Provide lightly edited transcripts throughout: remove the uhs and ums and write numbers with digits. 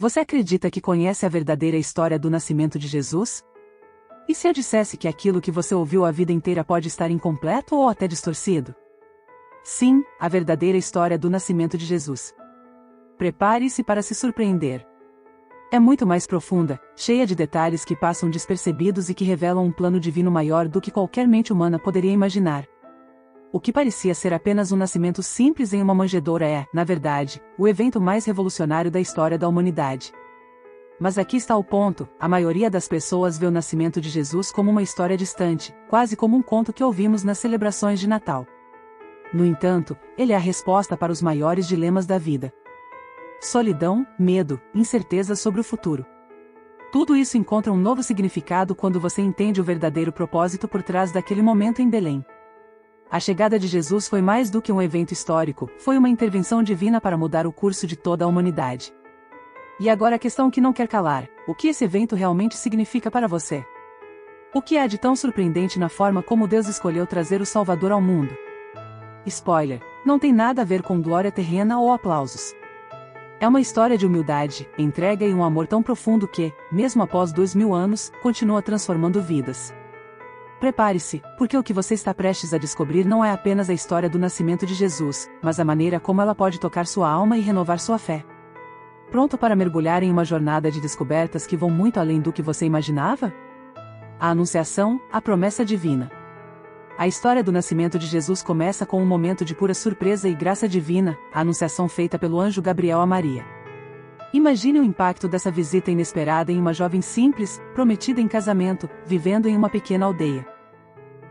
Você acredita que conhece a verdadeira história do nascimento de Jesus? E se eu dissesse que aquilo que você ouviu a vida inteira pode estar incompleto ou até distorcido? Sim, a verdadeira história do nascimento de Jesus. Prepare-se para se surpreender. É muito mais profunda, cheia de detalhes que passam despercebidos e que revelam um plano divino maior do que qualquer mente humana poderia imaginar. O que parecia ser apenas um nascimento simples em uma manjedoura é, na verdade, o evento mais revolucionário da história da humanidade. Mas aqui está o ponto: a maioria das pessoas vê o nascimento de Jesus como uma história distante, quase como um conto que ouvimos nas celebrações de Natal. No entanto, ele é a resposta para os maiores dilemas da vida. Solidão, medo, incerteza sobre o futuro. Tudo isso encontra um novo significado quando você entende o verdadeiro propósito por trás daquele momento em Belém. A chegada de Jesus foi mais do que um evento histórico, foi uma intervenção divina para mudar o curso de toda a humanidade. E agora a questão que não quer calar: o que esse evento realmente significa para você? O que há de tão surpreendente na forma como Deus escolheu trazer o Salvador ao mundo? Spoiler: não tem nada a ver com glória terrena ou aplausos. É uma história de humildade, entrega e um amor tão profundo que, mesmo após 2000 anos, continua transformando vidas. Prepare-se, porque o que você está prestes a descobrir não é apenas a história do nascimento de Jesus, mas a maneira como ela pode tocar sua alma e renovar sua fé. Pronto para mergulhar em uma jornada de descobertas que vão muito além do que você imaginava? A Anunciação, a promessa divina. A história do nascimento de Jesus começa com um momento de pura surpresa e graça divina, a anunciação feita pelo anjo Gabriel a Maria. Imagine o impacto dessa visita inesperada em uma jovem simples, prometida em casamento, vivendo em uma pequena aldeia.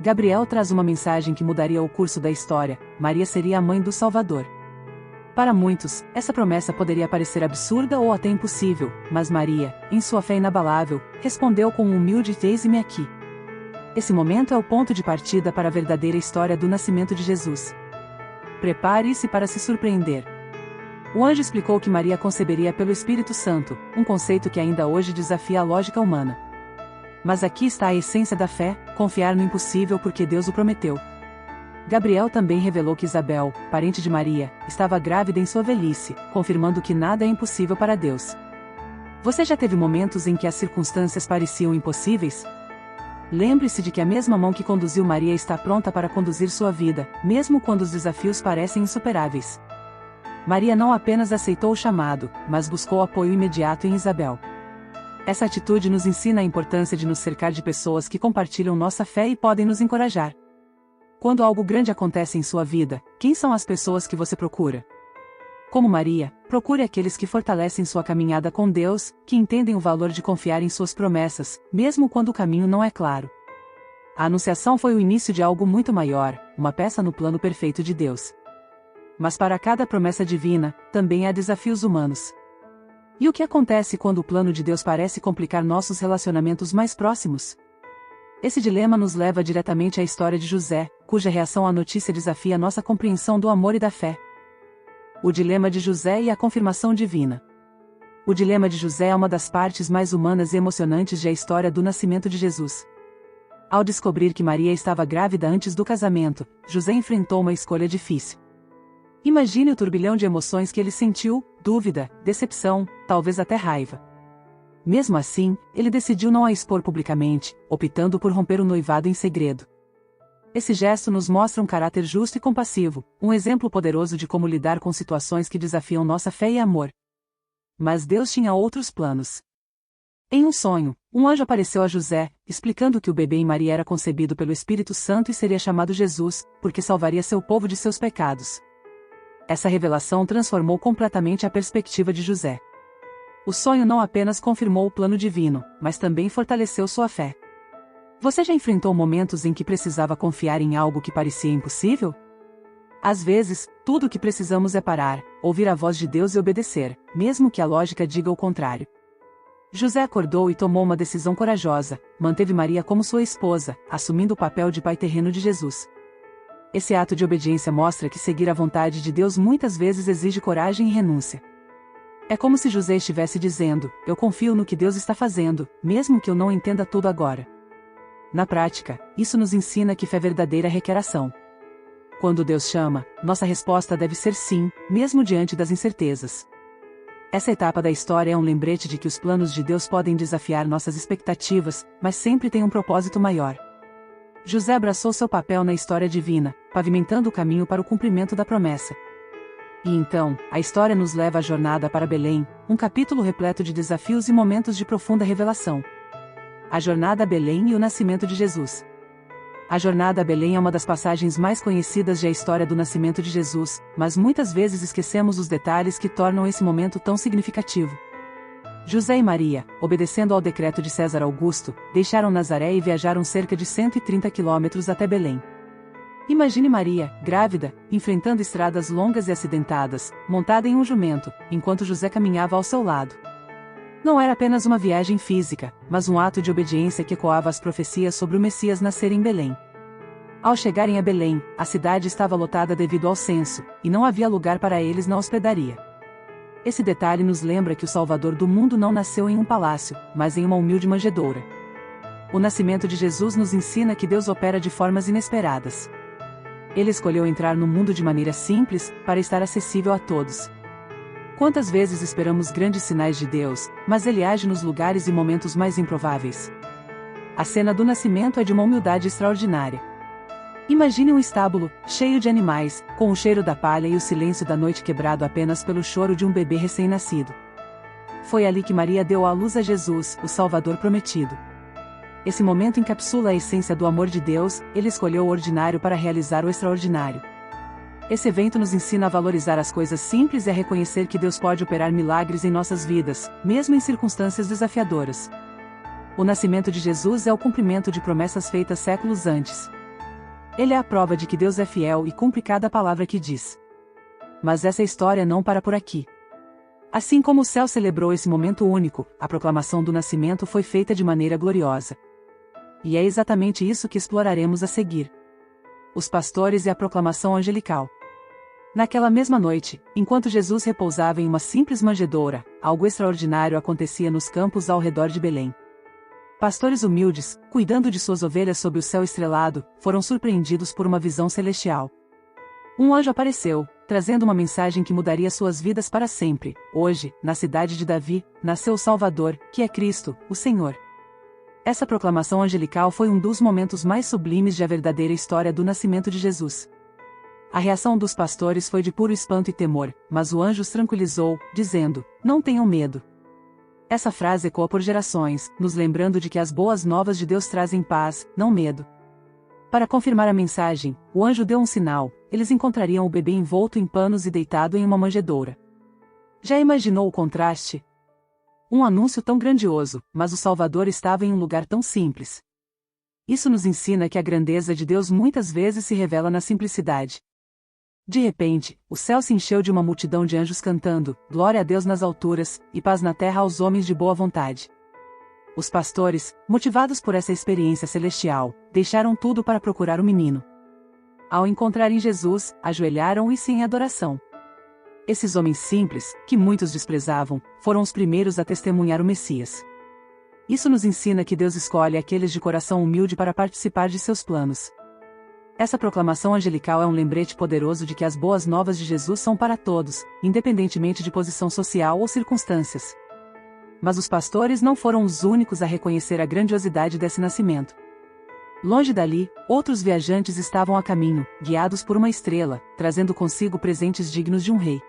Gabriel traz uma mensagem que mudaria o curso da história: Maria seria a mãe do Salvador. Para muitos, essa promessa poderia parecer absurda ou até impossível, mas Maria, em sua fé inabalável, respondeu com um humilde "Eis-me aqui". Esse momento é o ponto de partida para a verdadeira história do nascimento de Jesus. Prepare-se para se surpreender. O anjo explicou que Maria conceberia pelo Espírito Santo, um conceito que ainda hoje desafia a lógica humana. Mas aqui está a essência da fé: confiar no impossível porque Deus o prometeu. Gabriel também revelou que Isabel, parente de Maria, estava grávida em sua velhice, confirmando que nada é impossível para Deus. Você já teve momentos em que as circunstâncias pareciam impossíveis? Lembre-se de que a mesma mão que conduziu Maria está pronta para conduzir sua vida, mesmo quando os desafios parecem insuperáveis. Maria não apenas aceitou o chamado, mas buscou apoio imediato em Isabel. Essa atitude nos ensina a importância de nos cercar de pessoas que compartilham nossa fé e podem nos encorajar. Quando algo grande acontece em sua vida, quem são as pessoas que você procura? Como Maria, procure aqueles que fortalecem sua caminhada com Deus, que entendem o valor de confiar em suas promessas, mesmo quando o caminho não é claro. A Anunciação foi o início de algo muito maior, uma peça no plano perfeito de Deus. Mas para cada promessa divina, também há desafios humanos. E o que acontece quando o plano de Deus parece complicar nossos relacionamentos mais próximos? Esse dilema nos leva diretamente à história de José, cuja reação à notícia desafia nossa compreensão do amor e da fé. O dilema de José e a confirmação divina. O dilema de José é uma das partes mais humanas e emocionantes da história do nascimento de Jesus. Ao descobrir que Maria estava grávida antes do casamento, José enfrentou uma escolha difícil. Imagine o turbilhão de emoções que ele sentiu: dúvida, decepção, talvez até raiva. Mesmo assim, ele decidiu não a expor publicamente, optando por romper o noivado em segredo. Esse gesto nos mostra um caráter justo e compassivo, um exemplo poderoso de como lidar com situações que desafiam nossa fé e amor. Mas Deus tinha outros planos. Em um sonho, um anjo apareceu a José, explicando que o bebê em Maria era concebido pelo Espírito Santo e seria chamado Jesus, porque salvaria seu povo de seus pecados. Essa revelação transformou completamente a perspectiva de José. O sonho não apenas confirmou o plano divino, mas também fortaleceu sua fé. Você já enfrentou momentos em que precisava confiar em algo que parecia impossível? Às vezes, tudo o que precisamos é parar, ouvir a voz de Deus e obedecer, mesmo que a lógica diga o contrário. José acordou e tomou uma decisão corajosa: manteve Maria como sua esposa, assumindo o papel de pai terreno de Jesus. Esse ato de obediência mostra que seguir a vontade de Deus muitas vezes exige coragem e renúncia. É como se José estivesse dizendo: eu confio no que Deus está fazendo, mesmo que eu não entenda tudo agora. Na prática, isso nos ensina que fé verdadeira requer ação. Quando Deus chama, nossa resposta deve ser sim, mesmo diante das incertezas. Essa etapa da história é um lembrete de que os planos de Deus podem desafiar nossas expectativas, mas sempre têm um propósito maior. José abraçou seu papel na história divina, pavimentando o caminho para o cumprimento da promessa. E então, a história nos leva à jornada para Belém, um capítulo repleto de desafios e momentos de profunda revelação. A jornada a Belém e o nascimento de Jesus. A jornada a Belém é uma das passagens mais conhecidas da história do nascimento de Jesus, mas muitas vezes esquecemos os detalhes que tornam esse momento tão significativo. José e Maria, obedecendo ao decreto de César Augusto, deixaram Nazaré e viajaram cerca de 130 quilômetros até Belém. Imagine Maria, grávida, enfrentando estradas longas e acidentadas, montada em um jumento, enquanto José caminhava ao seu lado. Não era apenas uma viagem física, mas um ato de obediência que ecoava as profecias sobre o Messias nascer em Belém. Ao chegarem a Belém, a cidade estava lotada devido ao censo, e não havia lugar para eles na hospedaria. Esse detalhe nos lembra que o Salvador do mundo não nasceu em um palácio, mas em uma humilde manjedoura. O nascimento de Jesus nos ensina que Deus opera de formas inesperadas. Ele escolheu entrar no mundo de maneira simples, para estar acessível a todos. Quantas vezes esperamos grandes sinais de Deus, mas Ele age nos lugares e momentos mais improváveis. A cena do nascimento é de uma humildade extraordinária. Imagine um estábulo, cheio de animais, com o cheiro da palha e o silêncio da noite quebrado apenas pelo choro de um bebê recém-nascido. Foi ali que Maria deu à luz a Jesus, o Salvador prometido. Esse momento encapsula a essência do amor de Deus, Ele escolheu o ordinário para realizar o extraordinário. Esse evento nos ensina a valorizar as coisas simples e a reconhecer que Deus pode operar milagres em nossas vidas, mesmo em circunstâncias desafiadoras. O nascimento de Jesus é o cumprimento de promessas feitas séculos antes. Ele é a prova de que Deus é fiel e cumpre cada palavra que diz. Mas essa história não para por aqui. Assim como o céu celebrou esse momento único, a proclamação do nascimento foi feita de maneira gloriosa. E é exatamente isso que exploraremos a seguir. Os pastores e a proclamação angelical. Naquela mesma noite, enquanto Jesus repousava em uma simples manjedoura, algo extraordinário acontecia nos campos ao redor de Belém. Pastores humildes, cuidando de suas ovelhas sob o céu estrelado, foram surpreendidos por uma visão celestial. Um anjo apareceu, trazendo uma mensagem que mudaria suas vidas para sempre. Hoje, na cidade de Davi, nasceu o Salvador, que é Cristo, o Senhor. Essa proclamação angelical foi um dos momentos mais sublimes da verdadeira história do nascimento de Jesus. A reação dos pastores foi de puro espanto e temor, mas o anjo os tranquilizou, dizendo: "Não tenham medo." Essa frase ecoa por gerações, nos lembrando de que as boas novas de Deus trazem paz, não medo. Para confirmar a mensagem, o anjo deu um sinal: eles encontrariam o bebê envolto em panos e deitado em uma manjedoura. Já imaginou o contraste? Um anúncio tão grandioso, mas o Salvador estava em um lugar tão simples. Isso nos ensina que a grandeza de Deus muitas vezes se revela na simplicidade. De repente, o céu se encheu de uma multidão de anjos cantando: "Glória a Deus nas alturas, e paz na terra aos homens de boa vontade." Os pastores, motivados por essa experiência celestial, deixaram tudo para procurar o menino. Ao encontrarem Jesus, ajoelharam-se em adoração. Esses homens simples, que muitos desprezavam, foram os primeiros a testemunhar o Messias. Isso nos ensina que Deus escolhe aqueles de coração humilde para participar de seus planos. Essa proclamação angelical é um lembrete poderoso de que as boas novas de Jesus são para todos, independentemente de posição social ou circunstâncias. Mas os pastores não foram os únicos a reconhecer a grandiosidade desse nascimento. Longe dali, outros viajantes estavam a caminho, guiados por uma estrela, trazendo consigo presentes dignos de um rei.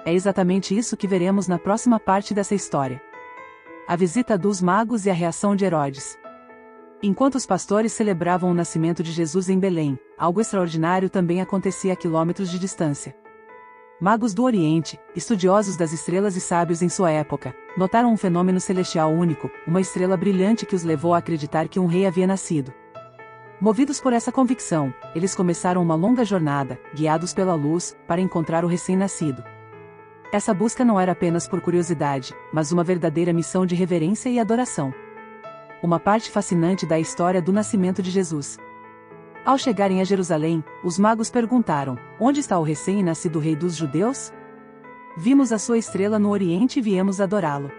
É exatamente isso que veremos na próxima parte dessa história. A visita dos magos e a reação de Herodes. Enquanto os pastores celebravam o nascimento de Jesus em Belém, algo extraordinário também acontecia a quilômetros de distância. Magos do Oriente, estudiosos das estrelas e sábios em sua época, notaram um fenômeno celestial único, uma estrela brilhante que os levou a acreditar que um rei havia nascido. Movidos por essa convicção, eles começaram uma longa jornada, guiados pela luz, para encontrar o recém-nascido. Essa busca não era apenas por curiosidade, mas uma verdadeira missão de reverência e adoração. Uma parte fascinante da história do nascimento de Jesus. Ao chegarem a Jerusalém, os magos perguntaram: "Onde está o recém-nascido rei dos judeus? Vimos a sua estrela no Oriente e viemos adorá-lo."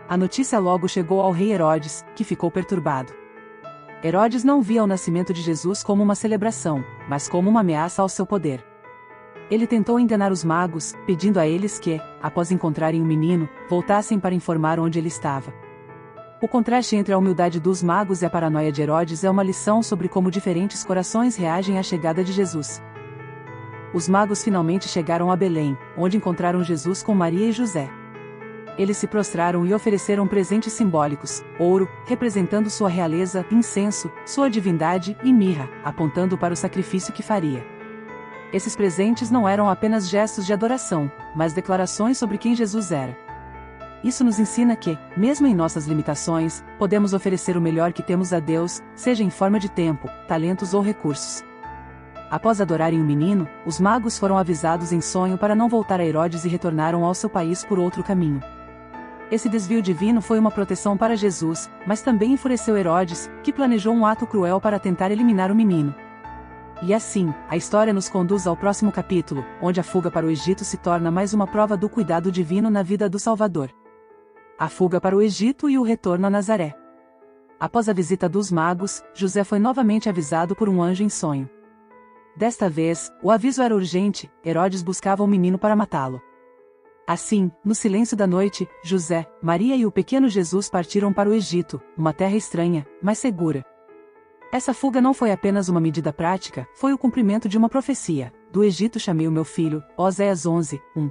A notícia logo chegou ao rei Herodes, que ficou perturbado. Herodes não via o nascimento de Jesus como uma celebração, mas como uma ameaça ao seu poder. Ele tentou enganar os magos, pedindo a eles que, após encontrarem o menino, voltassem para informar onde ele estava. O contraste entre a humildade dos magos e a paranoia de Herodes é uma lição sobre como diferentes corações reagem à chegada de Jesus. Os magos finalmente chegaram a Belém, onde encontraram Jesus com Maria e José. Eles se prostraram e ofereceram presentes simbólicos: ouro, representando sua realeza, incenso, sua divindade, e mirra, apontando para o sacrifício que faria. Esses presentes não eram apenas gestos de adoração, mas declarações sobre quem Jesus era. Isso nos ensina que, mesmo em nossas limitações, podemos oferecer o melhor que temos a Deus, seja em forma de tempo, talentos ou recursos. Após adorarem o menino, os magos foram avisados em sonho para não voltar a Herodes e retornaram ao seu país por outro caminho. Esse desvio divino foi uma proteção para Jesus, mas também enfureceu Herodes, que planejou um ato cruel para tentar eliminar o menino. E assim, a história nos conduz ao próximo capítulo, onde a fuga para o Egito se torna mais uma prova do cuidado divino na vida do Salvador. A fuga para o Egito e o retorno a Nazaré. Após a visita dos magos, José foi novamente avisado por um anjo em sonho. Desta vez, o aviso era urgente: Herodes buscava o menino para matá-lo. Assim, no silêncio da noite, José, Maria e o pequeno Jesus partiram para o Egito, uma terra estranha, mas segura. Essa fuga não foi apenas uma medida prática, foi o cumprimento de uma profecia: do Egito chamei o meu filho, Oséias 11:1.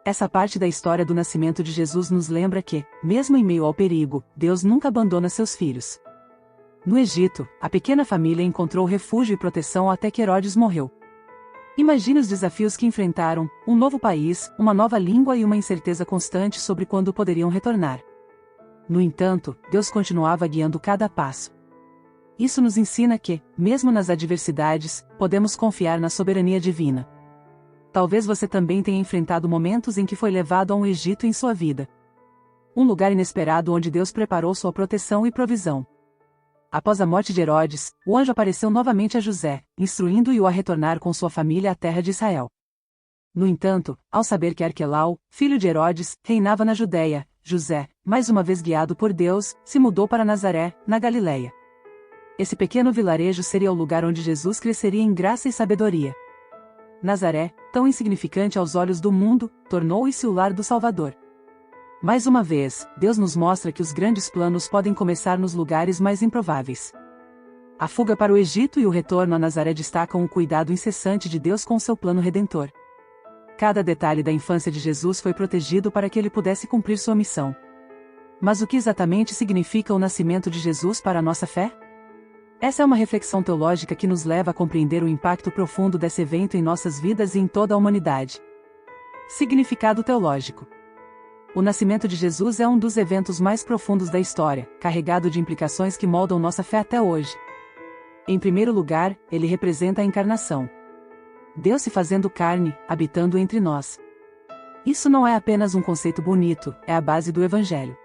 Essa parte da história do nascimento de Jesus nos lembra que, mesmo em meio ao perigo, Deus nunca abandona seus filhos. No Egito, a pequena família encontrou refúgio e proteção até que Herodes morreu. Imagine os desafios que enfrentaram: um novo país, uma nova língua e uma incerteza constante sobre quando poderiam retornar. No entanto, Deus continuava guiando cada passo. Isso nos ensina que, mesmo nas adversidades, podemos confiar na soberania divina. Talvez você também tenha enfrentado momentos em que foi levado a um Egito em sua vida. Um lugar inesperado onde Deus preparou sua proteção e provisão. Após a morte de Herodes, o anjo apareceu novamente a José, instruindo-o a retornar com sua família à terra de Israel. No entanto, ao saber que Arquelau, filho de Herodes, reinava na Judéia, José, mais uma vez guiado por Deus, se mudou para Nazaré, na Galileia. Esse pequeno vilarejo seria o lugar onde Jesus cresceria em graça e sabedoria. Nazaré, tão insignificante aos olhos do mundo, tornou-se o lar do Salvador. Mais uma vez, Deus nos mostra que os grandes planos podem começar nos lugares mais improváveis. A fuga para o Egito e o retorno a Nazaré destacam o cuidado incessante de Deus com seu plano redentor. Cada detalhe da infância de Jesus foi protegido para que ele pudesse cumprir sua missão. Mas o que exatamente significa o nascimento de Jesus para a nossa fé? Essa é uma reflexão teológica que nos leva a compreender o impacto profundo desse evento em nossas vidas e em toda a humanidade. Significado teológico. O nascimento de Jesus é um dos eventos mais profundos da história, carregado de implicações que moldam nossa fé até hoje. Em primeiro lugar, ele representa a encarnação. Deus se fazendo carne, habitando entre nós. Isso não é apenas um conceito bonito, é a base do Evangelho.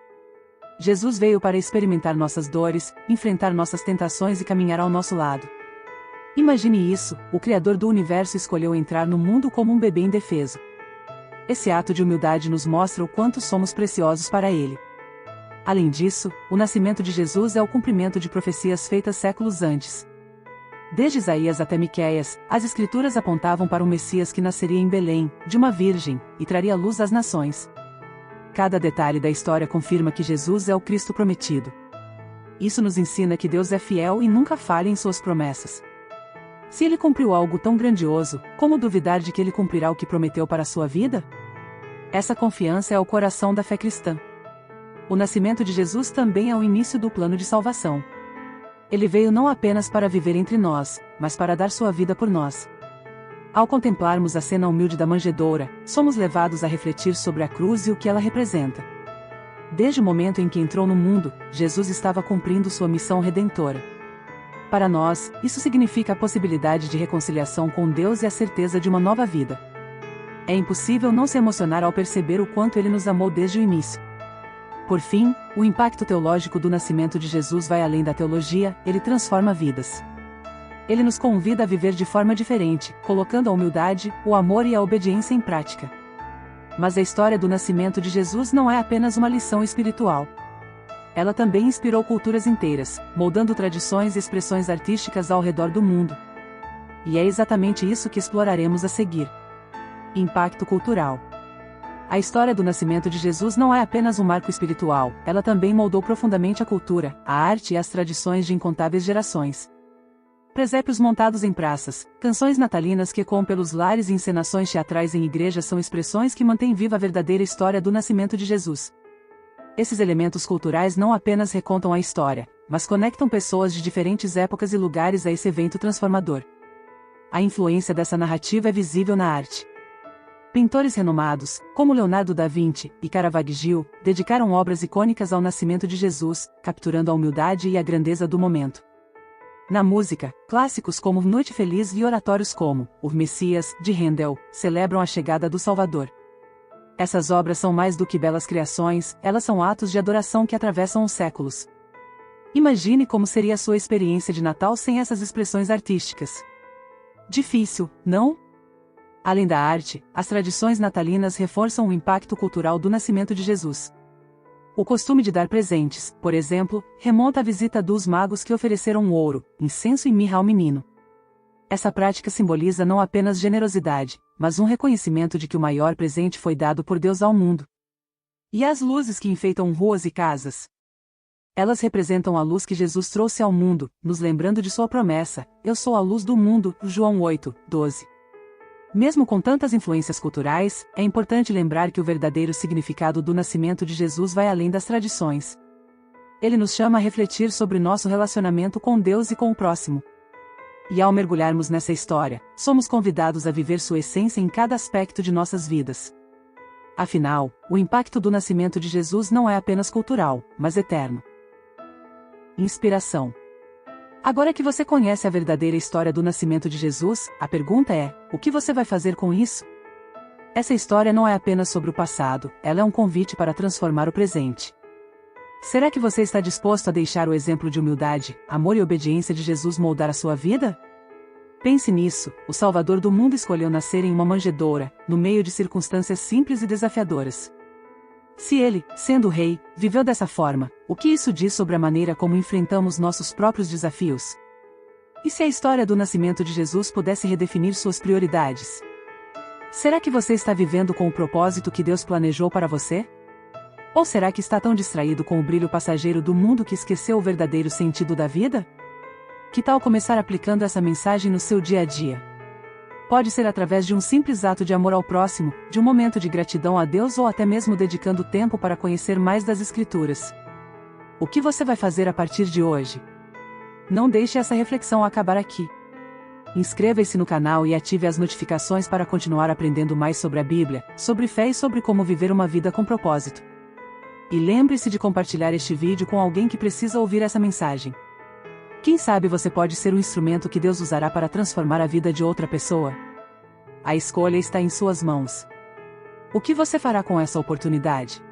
Jesus veio para experimentar nossas dores, enfrentar nossas tentações e caminhar ao nosso lado. Imagine isso: o Criador do universo escolheu entrar no mundo como um bebê indefeso. Esse ato de humildade nos mostra o quanto somos preciosos para Ele. Além disso, o nascimento de Jesus é o cumprimento de profecias feitas séculos antes. Desde Isaías até Miqueias, as Escrituras apontavam para um Messias que nasceria em Belém, de uma virgem, e traria luz às nações. Cada detalhe da história confirma que Jesus é o Cristo prometido. Isso nos ensina que Deus é fiel e nunca falha em suas promessas. Se ele cumpriu algo tão grandioso, como duvidar de que ele cumprirá o que prometeu para a sua vida? Essa confiança é o coração da fé cristã. O nascimento de Jesus também é o início do plano de salvação. Ele veio não apenas para viver entre nós, mas para dar sua vida por nós. Ao contemplarmos a cena humilde da manjedoura, somos levados a refletir sobre a cruz e o que ela representa. Desde o momento em que entrou no mundo, Jesus estava cumprindo sua missão redentora. Para nós, isso significa a possibilidade de reconciliação com Deus e a certeza de uma nova vida. É impossível não se emocionar ao perceber o quanto Ele nos amou desde o início. Por fim, o impacto teológico do nascimento de Jesus vai além da teologia, ele transforma vidas. Ele nos convida a viver de forma diferente, colocando a humildade, o amor e a obediência em prática. Mas a história do nascimento de Jesus não é apenas uma lição espiritual. Ela também inspirou culturas inteiras, moldando tradições e expressões artísticas ao redor do mundo. E é exatamente isso que exploraremos a seguir. Impacto cultural. A história do nascimento de Jesus não é apenas um marco espiritual, ela também moldou profundamente a cultura, a arte e as tradições de incontáveis gerações. Presépios montados em praças, canções natalinas que ecoam pelos lares e encenações teatrais em igrejas são expressões que mantêm viva a verdadeira história do nascimento de Jesus. Esses elementos culturais não apenas recontam a história, mas conectam pessoas de diferentes épocas e lugares a esse evento transformador. A influência dessa narrativa é visível na arte. Pintores renomados, como Leonardo da Vinci e Caravaggio, dedicaram obras icônicas ao nascimento de Jesus, capturando a humildade e a grandeza do momento. Na música, clássicos como Noite Feliz e oratórios como O Messias, de Handel, celebram a chegada do Salvador. Essas obras são mais do que belas criações, elas são atos de adoração que atravessam os séculos. Imagine como seria a sua experiência de Natal sem essas expressões artísticas. Difícil, não? Além da arte, as tradições natalinas reforçam o impacto cultural do nascimento de Jesus. O costume de dar presentes, por exemplo, remonta à visita dos magos que ofereceram ouro, incenso e mirra ao menino. Essa prática simboliza não apenas generosidade, mas um reconhecimento de que o maior presente foi dado por Deus ao mundo. E as luzes que enfeitam ruas e casas? Elas representam a luz que Jesus trouxe ao mundo, nos lembrando de sua promessa: Eu sou a luz do mundo, João 8:12. Mesmo com tantas influências culturais, é importante lembrar que o verdadeiro significado do nascimento de Jesus vai além das tradições. Ele nos chama a refletir sobre nosso relacionamento com Deus e com o próximo. E ao mergulharmos nessa história, somos convidados a viver sua essência em cada aspecto de nossas vidas. Afinal, o impacto do nascimento de Jesus não é apenas cultural, mas eterno. Inspiração. Agora que você conhece a verdadeira história do nascimento de Jesus, a pergunta é: o que você vai fazer com isso? Essa história não é apenas sobre o passado, ela é um convite para transformar o presente. Será que você está disposto a deixar o exemplo de humildade, amor e obediência de Jesus moldar a sua vida? Pense nisso: o Salvador do mundo escolheu nascer em uma manjedoura, no meio de circunstâncias simples e desafiadoras. Se ele, sendo rei, viveu dessa forma, o que isso diz sobre a maneira como enfrentamos nossos próprios desafios? E se a história do nascimento de Jesus pudesse redefinir suas prioridades? Será que você está vivendo com o propósito que Deus planejou para você? Ou será que está tão distraído com o brilho passageiro do mundo que esqueceu o verdadeiro sentido da vida? Que tal começar aplicando essa mensagem no seu dia a dia? Pode ser através de um simples ato de amor ao próximo, de um momento de gratidão a Deus ou até mesmo dedicando tempo para conhecer mais das Escrituras. O que você vai fazer a partir de hoje? Não deixe essa reflexão acabar aqui. Inscreva-se no canal e ative as notificações para continuar aprendendo mais sobre a Bíblia, sobre fé e sobre como viver uma vida com propósito. E lembre-se de compartilhar este vídeo com alguém que precisa ouvir essa mensagem. Quem sabe você pode ser o instrumento que Deus usará para transformar a vida de outra pessoa? A escolha está em suas mãos. O que você fará com essa oportunidade?